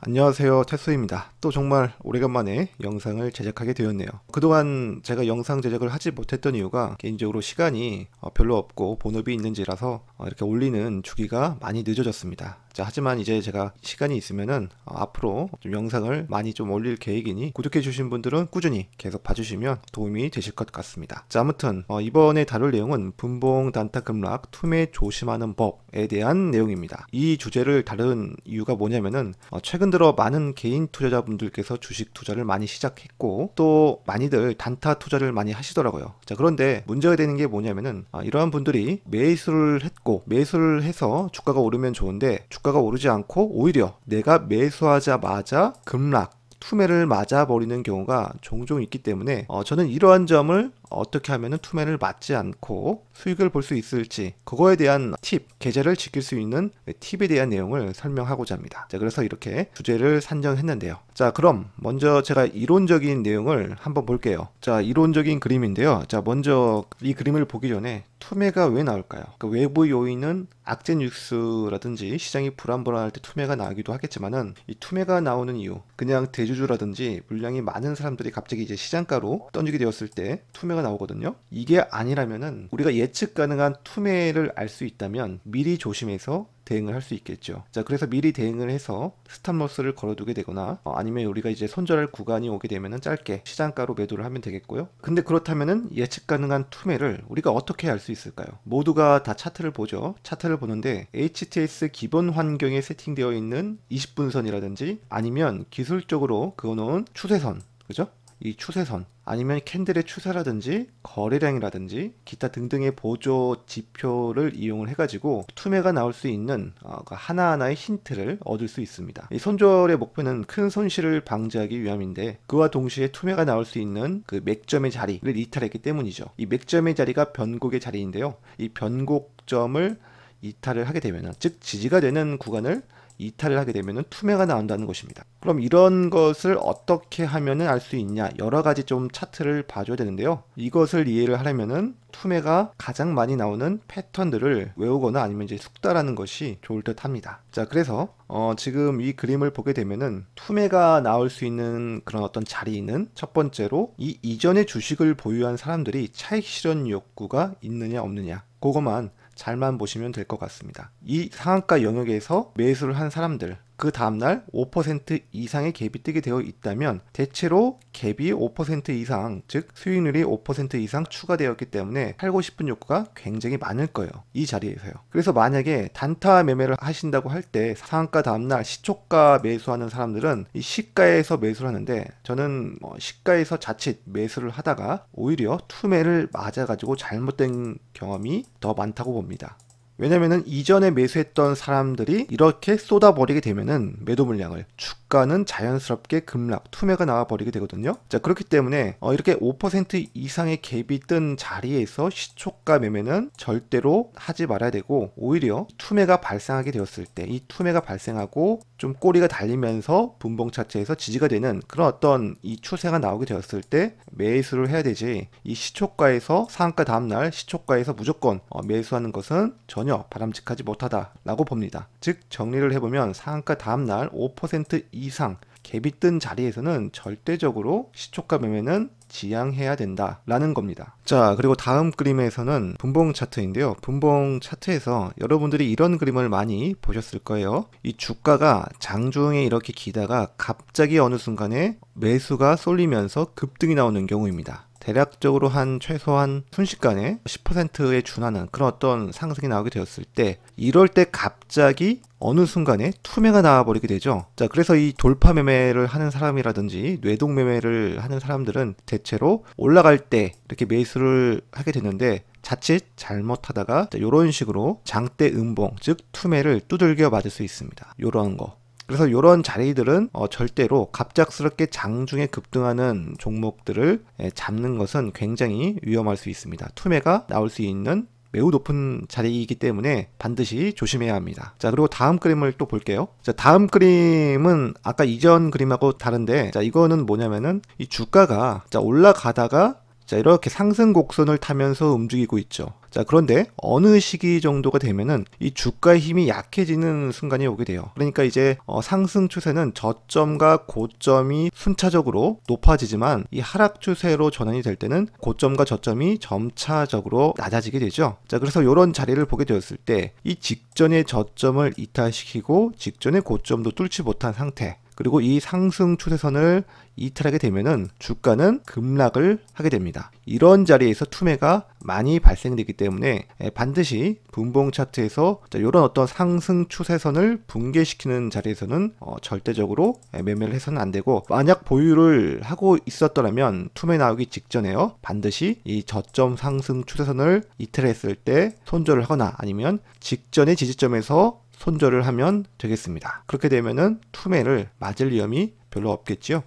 안녕하세요, 태수입니다. 또 정말 오래간만에 영상을 제작하게 되었네요. 그동안 제가 영상 제작을 하지 못했던 이유가 개인적으로 시간이 별로 없고 본업이 있는지라서 이렇게 올리는 주기가 많이 늦어졌습니다. 자, 하지만 이제 제가 시간이 있으면은 앞으로 좀 영상을 많이 좀 올릴 계획이니 구독해 주신 분들은 꾸준히 계속 봐주시면 도움이 되실 것 같습니다. 자, 아무튼 이번에 다룰 내용은 분봉 단타 급락 투매 조심하는 법에 대한 내용입니다. 이 주제를 다룬 이유가 뭐냐면은 최근 들어 많은 개인 투자자분들께서 주식 투자를 많이 시작했고 또 많이들 단타 투자를 많이 하시더라고요. 자, 그런데 문제가 되는 게 뭐냐면은 이러한 분들이 매수를 했고 매수를 해서 주가가 오르면 좋은데 주가가 오르지 않고 오히려 내가 매수하자마자 급락 투매를 맞아버리는 경우가 종종 있기 때문에 저는 이러한 점을 어떻게 하면 투매를 맞지 않고 수익을 볼 수 있을지 그거에 대한 팁, 계좌를 지킬 수 있는 팁에 대한 내용을 설명하고자 합니다. 자, 그래서 이렇게 주제를 산정했는데요. 자, 그럼 먼저 제가 이론적인 내용을 한번 볼게요. 자, 이론적인 그림인데요. 자, 먼저 이 그림을 보기 전에 투매가 왜 나올까요? 그 외부 요인은 악재 뉴스라든지 시장이 불안불안할 때 투매가 나오기도 하겠지만은 이 투매가 나오는 이유, 그냥 대주주라든지 물량이 많은 사람들이 갑자기 이제 시장가로 던지게 되었을 때 투매가 나오거든요. 이게 아니라면은 우리가 예측 가능한 투매를 알 수 있다면 미리 조심해서 대응을 할 수 있겠죠. 자, 그래서 미리 대응을 해서 스탑로스를 걸어두게 되거나 아니면 우리가 이제 손절할 구간이 오게 되면은 짧게 시장가로 매도를 하면 되겠고요. 근데 그렇다면은 예측 가능한 투매를 우리가 어떻게 알 수 있을까요? 모두가 다 차트를 보죠. 차트를 보는데 HTS 기본 환경에 세팅되어 있는 20분선이라든지 아니면 기술적으로 그어놓은 추세선, 그죠? 이 추세선 아니면 캔들의 추세라든지 거래량이라든지 기타 등등의 보조 지표를 이용을 해가지고 투매가 나올 수 있는 하나하나의 힌트를 얻을 수 있습니다. 이 손절의 목표는 큰 손실을 방지하기 위함인데 그와 동시에 투매가 나올 수 있는 그 맥점의 자리를 이탈했기 때문이죠. 이 맥점의 자리가 변곡의 자리인데요. 이 변곡점을 이탈을 하게 되면, 즉 지지가 되는 구간을 이탈을 하게 되면 투매가 나온다는 것입니다. 그럼 이런 것을 어떻게 하면 알 수 있냐? 여러 가지 좀 차트를 봐줘야 되는데요. 이것을 이해를 하려면은 투매가 가장 많이 나오는 패턴들을 외우거나 아니면 이제 숙달하는 것이 좋을 듯 합니다. 자, 그래서 지금 이 그림을 보게 되면은 투매가 나올 수 있는 그런 어떤 자리는 첫 번째로 이 이전에 주식을 보유한 사람들이 차익 실현 욕구가 있느냐 없느냐, 그것만 잘만 보시면 될 것 같습니다. 이 상한가 영역에서 매수를 한 사람들, 그 다음날 5% 이상의 갭이 뜨게 되어 있다면 대체로 갭이 5% 이상, 즉 수익률이 5% 이상 추가되었기 때문에 팔고 싶은 욕구가 굉장히 많을 거예요. 이 자리에서요. 그래서 만약에 단타 매매를 하신다고 할 때 상한가 다음날 시초가 매수하는 사람들은 이 시가에서 매수를 하는데 저는 시가에서 자칫 매수를 하다가 오히려 투매를 맞아가지고 잘못된 경험이 더 많다고 봅니다. 왜냐면은 이전에 매수했던 사람들이 이렇게 쏟아버리게 되면은 매도 물량을 주가는 자연스럽게 급락, 투매가 나와버리게 되거든요. 자, 그렇기 때문에 이렇게 5% 이상의 갭이 뜬 자리에서 시초가 매매는 절대로 하지 말아야 되고 오히려 투매가 발생하게 되었을 때 이 투매가 발생하고 좀 꼬리가 달리면서 분봉 차트에서 지지가 되는 그런 어떤 이 추세가 나오게 되었을 때 매수를 해야 되지, 이 시초가에서 상한가 다음날 시초가에서 무조건 매수하는 것은 전혀 바람직하지 못하다라고 봅니다. 즉 정리를 해보면 상한가 다음날 5% 이상 갭이 뜬 자리에서는 절대적으로 시초가 매매는 지양해야 된다라는 겁니다. 자, 그리고 다음 그림에서는 분봉 차트인데요. 분봉 차트에서 여러분들이 이런 그림을 많이 보셨을 거예요. 이 주가가 장중에 이렇게 기다가 갑자기 어느 순간에 매수가 쏠리면서 급등이 나오는 경우입니다. 대략적으로 한 최소한 순식간에 10%에 준하는 그런 어떤 상승이 나오게 되었을 때 이럴 때 갑자기 어느 순간에 투매가 나와버리게 되죠. 자, 그래서 이 돌파 매매를 하는 사람이라든지 뇌동 매매를 하는 사람들은 대체로 올라갈 때 이렇게 매수를 하게 되는데 자칫 잘못하다가 이런 식으로 장대 음봉, 즉 투매를 두들겨 맞을 수 있습니다. 이런 거. 그래서 이런 자리들은 절대로 갑작스럽게 장중에 급등하는 종목들을 잡는 것은 굉장히 위험할 수 있습니다. 투매가 나올 수 있는 매우 높은 자리이기 때문에 반드시 조심해야 합니다. 자, 그리고 다음 그림을 또 볼게요. 자, 다음 그림은 아까 이전 그림하고 다른데, 자, 이거는 뭐냐면은 이 주가가 올라가다가 자, 이렇게 상승 곡선을 타면서 움직이고 있죠. 자, 그런데 어느 시기 정도가 되면은 이 주가의 힘이 약해지는 순간이 오게 돼요. 그러니까 이제 상승 추세는 저점과 고점이 순차적으로 높아지지만 이 하락 추세로 전환이 될 때는 고점과 저점이 점차적으로 낮아지게 되죠. 자, 그래서 이런 자리를 보게 되었을 때 이 직전의 저점을 이탈시키고 직전의 고점도 뚫지 못한 상태, 그리고 이 상승 추세선을 이탈하게 되면은 주가는 급락을 하게 됩니다. 이런 자리에서 투매가 많이 발생되기 때문에 반드시 분봉 차트에서 이런 어떤 상승 추세선을 붕괴시키는 자리에서는 절대적으로 매매를 해서는 안 되고, 만약 보유를 하고 있었더라면 투매 나오기 직전에요, 반드시 이 저점 상승 추세선을 이탈했을 때 손절을 하거나 아니면 직전의 지지점에서 손절을 하면 되겠습니다. 그렇게 되면은 투매를 맞을 위험이 별로 없겠죠.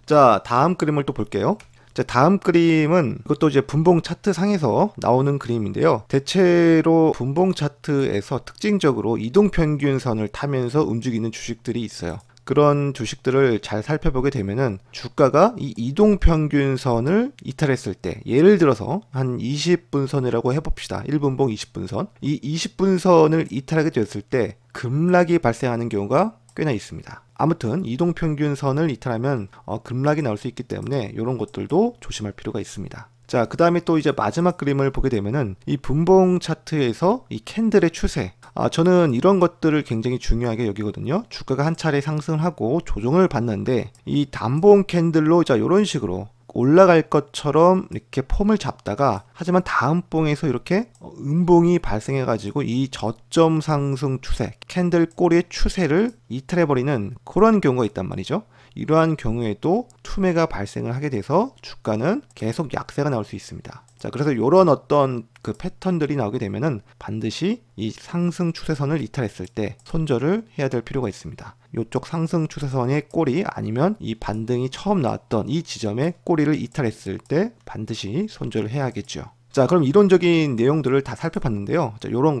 자, 다음 그림을 또 볼게요. 자, 다음 그림은 이것도 이제 분봉 차트 상에서 나오는 그림인데요. 대체로 분봉 차트에서 특징적으로 이동평균선을 타면서 움직이는 주식들이 있어요. 그런 주식들을 잘 살펴보게 되면은 주가가 이 이동평균선을 이탈했을 때, 예를 들어서 한 20분선이라고 해봅시다. 1분봉 20분선. 이 20분선을 이탈하게 되었을 때 급락이 발생하는 경우가 꽤나 있습니다. 아무튼 이동평균선을 이탈하면 급락이 나올 수 있기 때문에 이런 것들도 조심할 필요가 있습니다. 자, 그 다음에 또 이제 마지막 그림을 보게 되면은 이 분봉 차트에서 이 캔들의 추세, 저는 이런 것들을 굉장히 중요하게 여기거든요. 주가가 한 차례 상승을 하고 조정을 받는데 이 단봉 캔들로 이런 식으로 올라갈 것처럼 이렇게 폼을 잡다가, 하지만 다음 봉에서 이렇게 음봉이 발생해 가지고 이 저점 상승 추세, 캔들 꼬리의 추세를 이탈해버리는 그런 경우가 있단 말이죠. 이러한 경우에도 투매가 발생을 하게 돼서 주가는 계속 약세가 나올 수 있습니다. 자, 그래서 이런 어떤 그 패턴들이 나오게 되면은 반드시 이 상승 추세선을 이탈했을 때 손절을 해야 될 필요가 있습니다. 이쪽 상승 추세선의 꼬리, 아니면 이 반등이 처음 나왔던 이 지점의 꼬리를 이탈했을 때 반드시 손절을 해야겠죠. 자, 그럼 이론적인 내용들을 다 살펴봤는데요. 자, 요런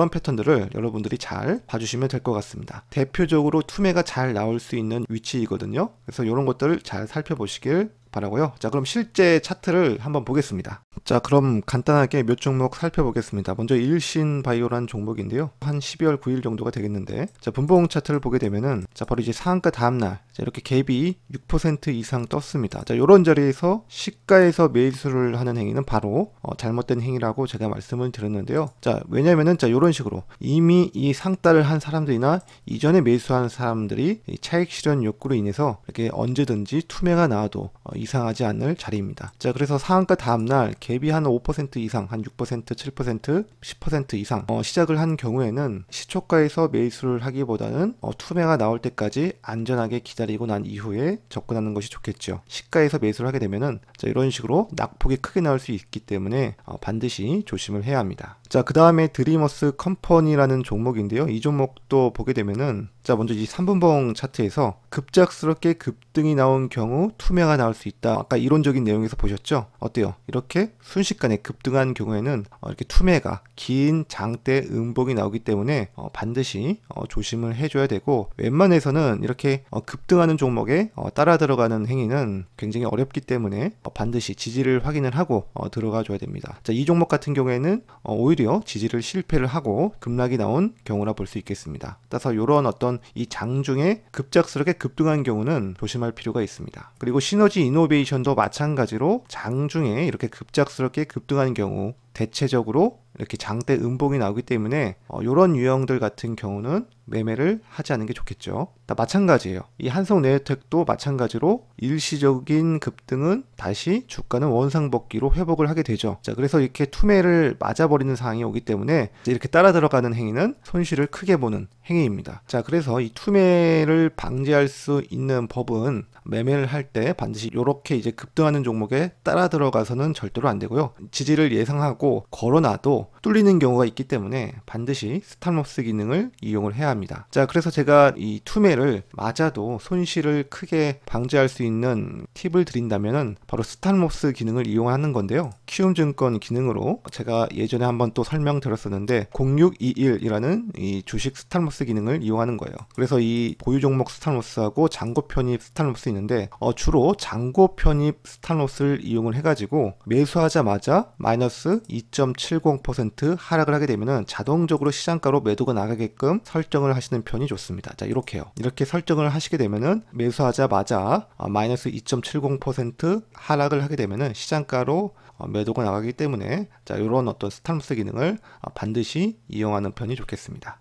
패턴들을 여러분들이 잘 봐주시면 될 것 같습니다. 대표적으로 투매가 잘 나올 수 있는 위치이거든요. 그래서 이런 것들을 잘 살펴보시길 바라고요. 자, 그럼 실제 차트를 한번 보겠습니다. 자, 그럼 간단하게 몇 종목 살펴보겠습니다. 먼저 일신바이오라는 종목인데요. 한 12월 9일 정도가 되겠는데, 자, 분봉 차트를 보게 되면은, 자, 바로 이제 상한가 다음날, 자, 이렇게 갭이 6% 이상 떴습니다. 자, 요런 자리에서 시가에서 매수를 하는 행위는 바로 잘못된 행위라고 제가 말씀을 드렸는데요. 자, 왜냐면은, 자, 요런 식으로 이미 이 상따를 한 사람들이나 이전에 매수한 사람들이 이 차익 실현 욕구로 인해서 이렇게 언제든지 투매가 나와도 이상하지 않을 자리입니다. 자, 그래서 상한가 다음날 갭이 한 5% 이상, 한 6%, 7%, 10% 이상 시작을 한 경우에는 시초가에서 매수를 하기보다는 투매가 나올 때까지 안전하게 기다리고 난 이후에 접근하는 것이 좋겠죠. 시가에서 매수를 하게 되면은, 자, 이런 식으로 낙폭이 크게 나올 수 있기 때문에 반드시 조심을 해야 합니다. 자, 그 다음에 드리머스 컴퍼니라는 종목인데요. 이 종목도 보게 되면은, 자, 먼저 이 3분봉 차트에서 급작스럽게 급등이 나온 경우 투매가 나올 수 있다. 아까 이론적인 내용에서 보셨죠? 어때요? 이렇게 순식간에 급등한 경우에는 이렇게 투매가 긴 장대 음봉이 나오기 때문에 반드시 조심을 해줘야 되고, 웬만해서는 이렇게 급등하는 종목에 따라 들어가는 행위는 굉장히 어렵기 때문에 반드시 지지를 확인을 하고 들어가 줘야 됩니다. 자, 이 종목 같은 경우에는 오히려 지지를 실패를 하고 급락이 나온 경우라 볼 수 있겠습니다. 따라서 이런 어떤 이 장중에 급작스럽게 급등한 경우는 조심할 필요가 있습니다. 그리고 시너지 이노베이션도 마찬가지로 장중에 이렇게 급작스럽게 급등하는 경우, 대체적으로 이렇게 장대 음봉이 나오기 때문에 이런 유형들 같은 경우는 매매를 하지 않는 게 좋겠죠. 다 마찬가지예요. 이 한성네오텍도 마찬가지로 일시적인 급등은 다시 주가는 원상복귀로 회복을 하게 되죠. 자, 그래서 이렇게 투매를 맞아버리는 상황이 오기 때문에 이렇게 따라 들어가는 행위는 손실을 크게 보는 행위입니다. 자, 그래서 이 투매를 방지할 수 있는 법은, 매매를 할 때 반드시 이렇게 이제 급등하는 종목에 따라 들어가서는 절대로 안 되고요. 지지를 예상하고 하고 걸어놔도 뚫리는 경우가 있기 때문에 반드시 스탑로스 기능을 이용을 해야 합니다. 자, 그래서 제가 이 투매를 맞아도 손실을 크게 방지할 수 있는 팁을 드린다면은 바로 스탑로스 기능을 이용하는 건데요. 키움증권 기능으로 제가 예전에 한번 또 설명드렸었는데 0621이라는 이 주식 스탑로스 기능을 이용하는 거예요. 그래서 이 보유 종목 스탑로스하고 잔고 편입 스탑로스 있는데 주로 잔고 편입 스탑로스를 이용을 해가지고 매수하자마자 마이너스 2.70% 하락을 하게 되면은 자동적으로 시장가로 매도가 나가게끔 설정을 하시는 편이 좋습니다. 자, 이렇게요. 이렇게 설정을 하시게 되면은 매수하자마자 마이너스 2.70% 하락을 하게 되면은 시장가로 매도가 나가기 때문에 자, 이런 어떤 스탑로스 기능을 반드시 이용하는 편이 좋겠습니다.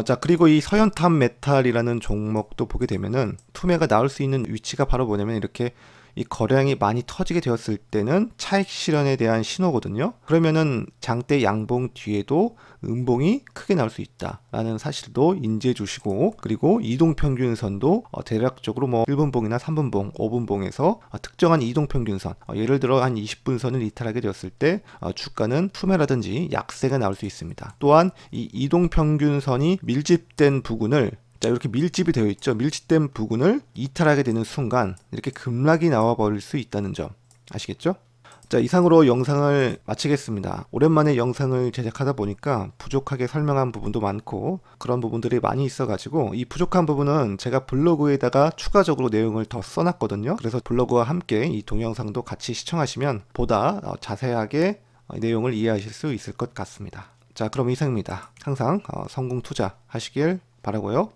자, 그리고 이 서현탄 메탈이라는 종목도 보게 되면은 투매가 나올 수 있는 위치가 바로 뭐냐면 이렇게 이 거래량이 많이 터지게 되었을 때는 차익 실현에 대한 신호거든요. 그러면은 장대 양봉 뒤에도 음봉이 크게 나올 수 있다라는 사실도 인지해 주시고, 그리고 이동평균선도 대략적으로 뭐 1분봉이나 3분봉, 5분봉에서 특정한 이동평균선, 예를 들어 한 20분선을 이탈하게 되었을 때 주가는 투매라든지 약세가 나올 수 있습니다. 또한 이 이동평균선이 밀집된 부분을 자, 이렇게 밀집이 되어 있죠. 밀집된 부분을 이탈하게 되는 순간 이렇게 급락이 나와 버릴 수 있다는 점 아시겠죠? 자, 이상으로 영상을 마치겠습니다. 오랜만에 영상을 제작하다 보니까 부족하게 설명한 부분도 많고 그런 부분들이 많이 있어가지고 이 부족한 부분은 제가 블로그에다가 추가적으로 내용을 더 써놨거든요. 그래서 블로그와 함께 이 동영상도 같이 시청하시면 보다 자세하게 내용을 이해하실 수 있을 것 같습니다. 자, 그럼 이상입니다. 항상 성공 투자 하시길 바라고요.